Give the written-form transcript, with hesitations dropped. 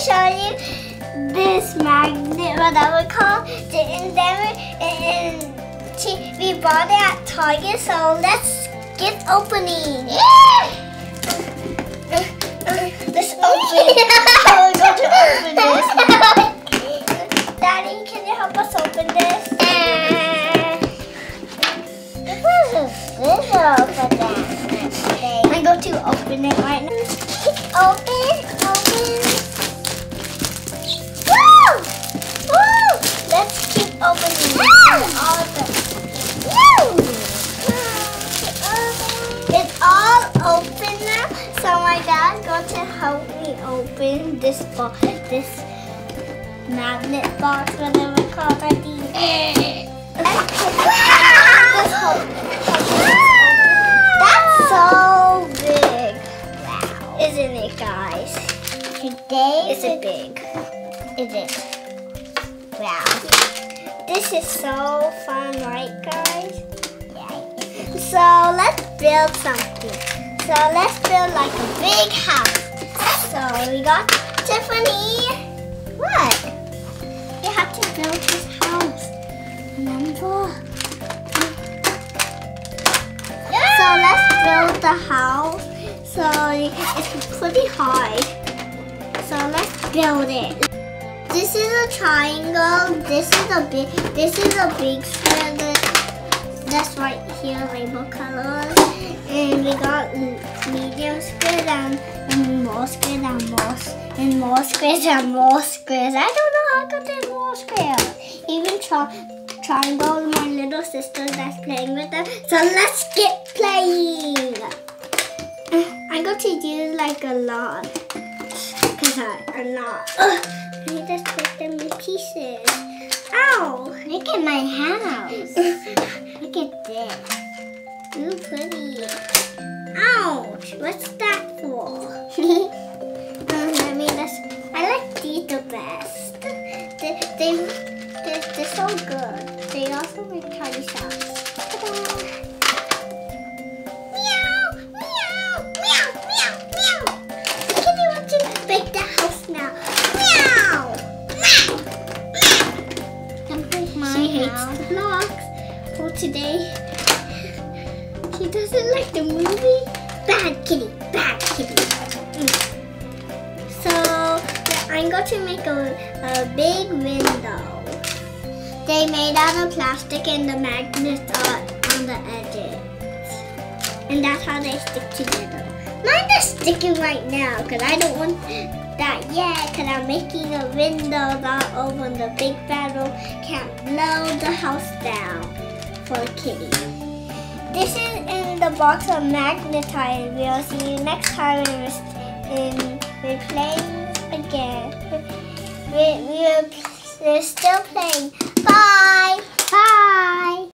show you this magnet, whatever called, and we bought it at Target, so let's get opening. Let's open it. We're going to open this. Daddy, can you help us open this? I'm going to open it right now. Open. Woo! Woo! Let's keep opening all of them. It's all open now, so my dad's going to help me open this box, this magnet box, whatever it's called. I think. That's so big. Wow. Isn't it, guys? Today is it big? Is it? Wow. This is so fun, right, guys? Yeah. So let's build something. So let's build like a big house. So we got Tiffany. What? You have to build this house. Remember? So let's build the house. So it's pretty high. So let's build it. This is a triangle. This is a big square. That's right here, rainbow colors. And we got medium squares and more squares and more squares and more squares. I don't know how to do more squares. Even triangle, my little sister that's playing with them. So let's get playing. I'm going to use like a lot because I'm not. I need to split them in pieces. Ow! Look at my house. Look at this. Ooh, pretty. Ouch! What's that for? I like these the best. They're so good. They also make tiny sounds. Meow, meow, meow, meow, meow. Kitty wants to make the house now. Meow, meow, meow. She hates the vlogs for today. She doesn't like the movie. Bad kitty, bad kitty. So I'm going to make a big window. They made out of plastic and the magnets are on the edges. And that's how they stick together. Mine is sticking right now because I don't want that yet because I'm making a window that open the big battle can't blow the house down for the kitty. This is in the box of Magnatiles. We'll see you next time we're playing again. We're still playing. Bye! Bye!